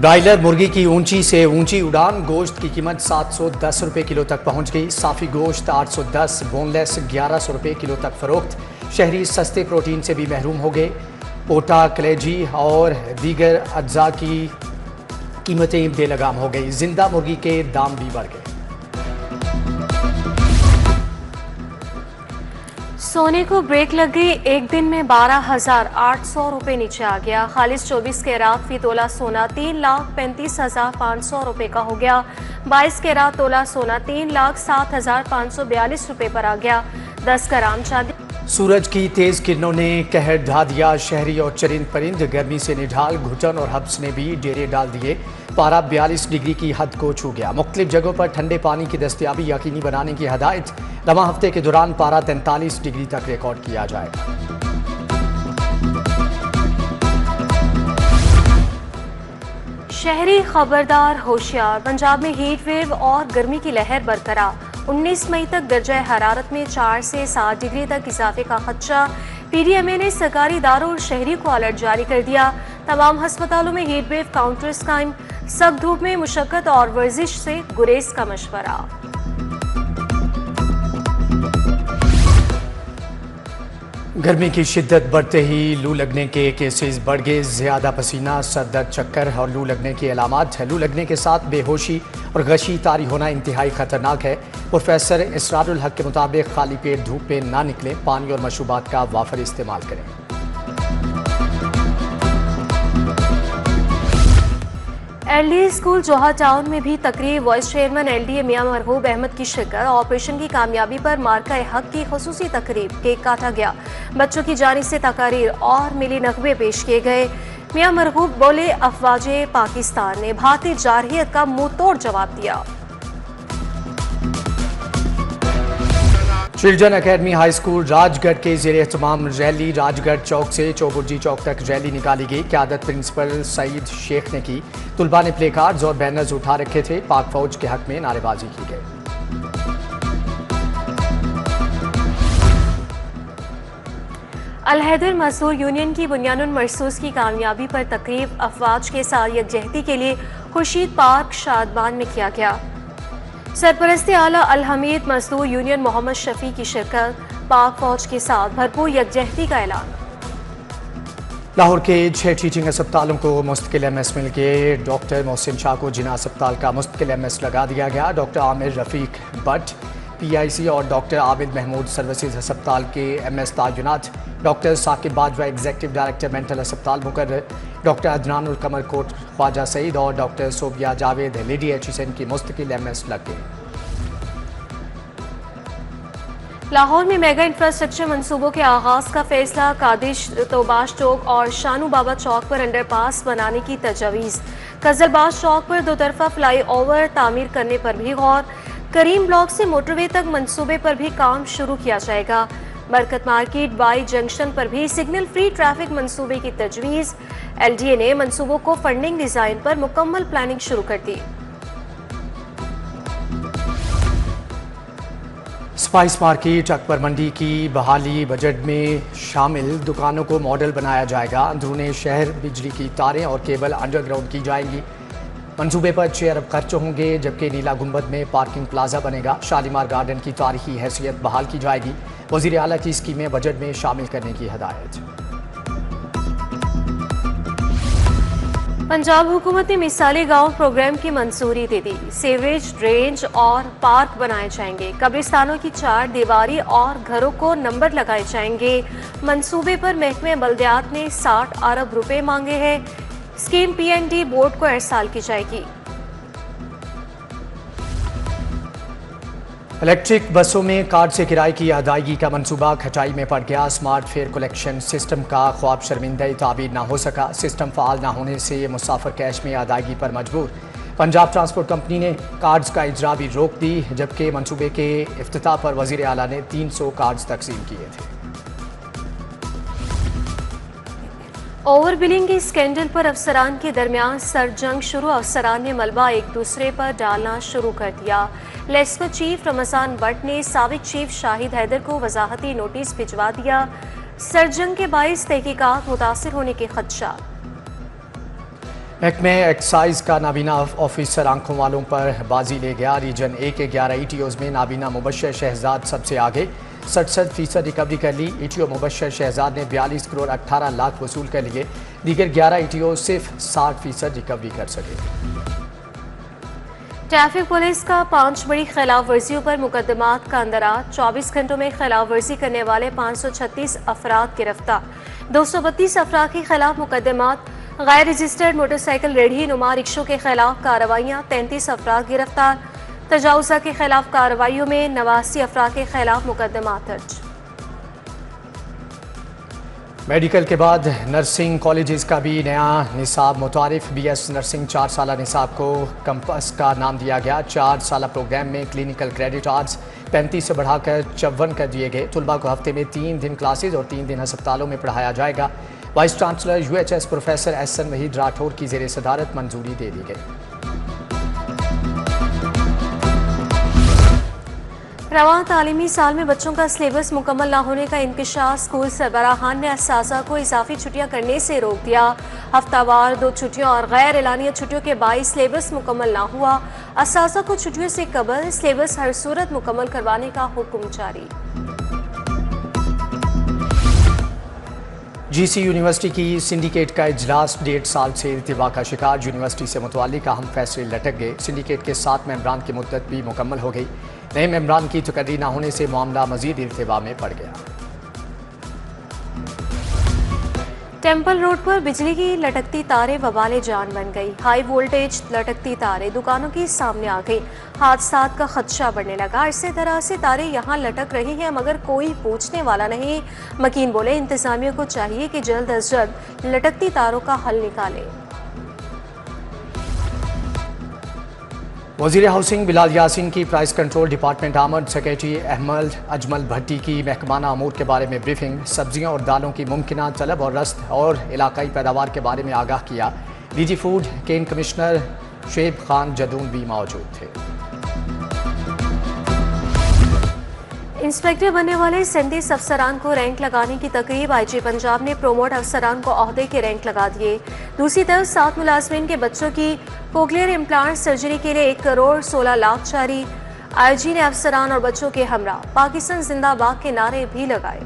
Broiler मुर्गी की ऊंची से ऊंची उड़ान, गोश्त की कीमत 710 रुपये किलो तक पहुंच गई। साफी गोश्त 810, बोनलेस 1100 रुपये किलो तक फरोख्त। शहरी सस्ते प्रोटीन से भी महरूम हो गए। पोटा, कलेजी और दीगर अज्जा की कीमतें बेलगाम हो गई। जिंदा मुर्गी के दाम भी बढ़ गए। सोने को ब्रेक लग गई। एक दिन में 12,800 रुपये नीचे आ गया। खालिस 24 कैरात फी तोला सोना 3,35,500 रुपये का हो गया। 22 कैरात तोला सोना 3,07,542 रुपये पर आ गया। 10 ग्राम चांदी। सूरज की तेज किरणों ने कहर ढा दिया। शहरी और चरिंद परिंद गर्मी से निढाल। घुटन और हब्स ने भी डेरे डाल दिए। पारा 42 डिग्री की हद को छू गया। मुख्तलिफ जगहों पर ठंडे पानी की दस्तयाबी यकीनी बनाने की हदायत। रवां हफ्ते के दौरान पारा 43 डिग्री तक रिकॉर्ड किया जाएगा। शहरी खबरदार होशियार। पंजाब में हीट वेव और गर्मी की लहर बरकरार। 19 मई तक दर्जा हरारत में 4 से 7 डिग्री तक इजाफे का खदशा। PDMA ने सरकारी इदारों और शहरी को अलर्ट जारी कर दिया। तमाम अस्पतालों में हीट वेव काउंटर्स कायम। सख्त धूप में मुशक्कत और वर्जिश से गुरेज का मशवरा। गर्मी की शिद्दत बढ़ते ही लू लगने के केसेस बढ़ गए। ज्यादा पसीना, सर दर्द, चक्कर और लू लगने की अलामात है। लू लगने के साथ बेहोशी और गशी तारी होना इंतहाई खतरनाक है। प्रोफेसर इसरारुल हक के मुताबिक खाली पेट धूप में ना निकलें। पानी और मशरूबात का वाफर इस्तेमाल करें। LDA स्कूल जोहा टाउन में भी तकरीब। वाइस चेयरमैन LDA मियां मरहूब अहमद की शिरकत। ऑपरेशन की कामयाबी पर मार्का हक की खुसूसी तकरीब। केक काटा गया। बच्चों की जानिब से तकारीर और मिली नगमे पेश किए गए। मियां मरहूब बोले, अफवाजे पाकिस्तान ने भारतीय जारहियत का मुंह तोड़ जवाब दिया। Children academy high school Rajgarh के ज़ेरे एहतमाम रैली राजगढ़ चौक से चौबुर्जी चौक तक रैली निकाली गई। क़यादत प्रिंसिपल सईद शेख ने की। तुलबा ने प्ले कार्ड्स और बैनर्स उठा रखे थे। पाक फौज के हक में नारेबाजी की गई। अल-हैदर मजदूर यूनियन की बुनियानुल मरसूस की कामयाबी पर तकरीब। अफवाज के साथ यकजहती के लिए खुर्शीद पार्क शादबान में किया गया। सरपरस्ती आला अल-हमीद मजदूर यूनियन मोहम्मद शफी की शिरकत। पाक फौज के साथ भरपूर यकजहती का ऐलान। लाहौर के 6 टीचिंग अस्पतालों को मुस्तकिल MS मिल गए। डॉक्टर मोहसिन शाह को जिना अस्पताल का मुस्तकिल MS लगा दिया गया। डॉक्टर आमिर रफीक भट्ट PIC और डॉक्टर आबिद महमूद सर्विसेज अस्पताल के MS तयनात। Doctor Saqib Bajwa executive director mental अस्पताल मुकर्रर। डॉक्टर अदनानुल कमर कोट ख्वाजा सईद और doctor Sobia Javed lady HSN की मुस्तकिल MS लग गई। लाहौर में मेगा इंफ्रास्ट्रक्चर मंसूबों के आगाज का फैसला। कादिश तोबाश चौक और शानू बाबा चौक पर अंडरपास बनाने की तजवीज़। कजलबाज चौक पर 2 तरफा फ्लाई ओवर तामीर करने पर भी गौर। करीम ब्लॉक से मोटरवे तक मंसूबे पर भी काम शुरू किया जाएगा। बरकत मार्केट वाई जंक्शन पर भी सिग्नल फ्री ट्रैफिक मंसूबे की तजवीज़। LDA ने मंसूबों को फंडिंग डिजाइन पर मुकम्मल प्लानिंग शुरू कर दी। स्पाइस मार्केट अकबर मंडी की बहाली बजट में शामिल। दुकानों को मॉडल बनाया जाएगा। अंदरूने शहर बिजली की तारें और केबल अंडरग्राउंड की जाएंगी। मंसूबे पर 6 अरब खर्च होंगे, जबकि नीला गुंबद में पार्किंग प्लाजा बनेगा। शालीमार गार्डन की तारीखी हैसियत बहाल की जाएगी। वज़ीर आला की स्कीमें बजट में शामिल करने की हदायत। पंजाब हुकूमत ने मिसाली गांव प्रोग्राम की मंजूरी दे दी। सीवरेज, ड्रेनेज और पार्क बनाए जाएंगे। कब्रिस्तानों की 4 दीवारी और घरों को नंबर लगाए जाएंगे। मंसूबे पर महकमे बल्दियात ने 60 अरब रुपए मांगे हैं। स्कीम PND बोर्ड को अरसाल की जाएगी। इलेक्ट्रिक बसों में कार्ड से किराए की अदायगी का मंसूबा खटाई में पड़ गया। स्मार्ट फेयर कलेक्शन सिस्टम का ख्वाब शर्मिंदा ताबीर ना हो सका। सिस्टम फ़ाल ना होने से मुसाफिर कैश में अदायगी पर मजबूर। पंजाब ट्रांसपोर्ट कंपनी ने कार्ड्स का इजरा भी रोक दी, जबकि मंसूबे के इफ्तिताह पर वज़ीर आला ने 300 कार्ड्स तकसीम किए थे। ओवर बिलिंग के स्कैंडल पर अफसरान के दरमियान सरजंग शुरू। अफसरान ने मलबा एक दूसरे पर डालना शुरू कर दिया। लेस्को चीफ रमजान भट्ट ने साबिक चीफ शाहिद हैदर को वजाहती नोटिस भिजवा दिया। सरजंग के बाइस तहकीकात मुतासिर होने के खदशात। महकमे एक्साइज का नाबीना ऑफिसर आंखों वालों पर बाजी ले गया। रीजन ए के 11 ETOs में नाबीना मुबशर शहजाद सबसे आगे 67% रिकवरी कर ली। ETO मुबशर शहजाद ने 42 करोड़ 18 लाख वसूल कर लिए। दीगर 11 ETO सिर्फ 60% रिकवरी कर सके। ट्रैफिक पुलिस का 5 बड़ी खिलाफ वर्जियों पर मुकदमात का अंदराज। 24 घंटों में खिलाफ वर्जी करने वाले 536 अफराद गिरफ्तार। 232 अफराद के खिलाफ मुकदमात। गैर रजिस्टर्ड मोटरसाइकिल रेढ़ी नुमा रिक्शों के खिलाफ कार्रवाइयाँ। 33 अफराद गिरफ्तार। तजावुज़ा के खिलाफ कार्रवाइयों में 89 अफराद के खिलाफ मुकदमात दर्ज। मेडिकल के बाद नर्सिंग कॉलेजेस का भी नया निसाब मुतारिफ। BS नर्सिंग 4 साला निसाब को कंपस का नाम दिया गया। 4 साला प्रोग्राम में क्लिनिकल क्रेडिट आवर्स 35 से बढ़ाकर 54 कर दिए गए। तुलबा को हफ्ते में 3 दिन क्लासेज और 3 दिन अस्पतालों में पढ़ाया जाएगा। Vice chancellor UHS professor SN Waheed Rathore की ज़ेर सदारत मंजूरी दे दी गई। रवां तालीमी साल में बच्चों का सिलेबस मुकम्मल न होने का इंकशाफ। स्कूल सरबराहान ने असातिज़ा को इजाफी छुट्टियां करने से रोक दिया। हफ्तावार 2 छुट्टियों और गैर एलानिया छुट्टियों के बाईस सिलेबस मुकम्मल न हुआ। असातिज़ा को छुट्टियों से कबल सिलेबस हर सूरत मुकम्मल करवाने का हुक्म जारी। GC यूनिवर्सिटी की सिंडिकेट का इजलास 1.5 साल से इल्तिवा का शिकार। यूनिवर्सिटी से मुतल्लिक अहम फैसले लटक गए। सिंडिकेट के 7 मेंबरान की मुद्दत भी मुकम्मल हो गई। नए मेंबरान की तकर्री न होने से मामला मजीद इल्तिवा में पड़ गया। टेम्पल रोड पर बिजली की लटकती तारें वबाले जान बन गई। हाई वोल्टेज लटकती तारें दुकानों के सामने आ गई। हादसात का खदशा बढ़ने लगा। इसी तरह से तारें यहाँ लटक रही हैं मगर कोई पूछने वाला नहीं। मकीन बोले इंतजामिया को चाहिए कि जल्द अज जल्द लटकती तारों का हल निकाले। वज़ीर हाउसिंग बिलाल यासीन की प्राइस कंट्रोल डिपार्टमेंट आमद। सेक्रेटरी अहमद अजमल भट्टी की महकमाना अमूर के बारे में ब्रीफिंग। सब्जियों और दालों की मुमकिना तलब और रस्त और इलाकाई पैदावार के बारे में आगाह किया। DG फूड केन कमिश्नर शुएब खान जदून भी मौजूद थे। इंस्पेक्टर बनने वाले 37 अफसरान को रैंक लगाने की तकरीब। IG पंजाब ने प्रोमोट अफसरान को ओहदे के रैंक लगा दिए। दूसरी तरफ 7 मुलाजमीन के बच्चों की कोक्लियर इम्प्लांट सर्जरी के लिए 1 करोड़ 16 लाख जारी। IG ने अफसरान और बच्चों के हमरा पाकिस्तान जिंदाबाद के नारे भी लगाए।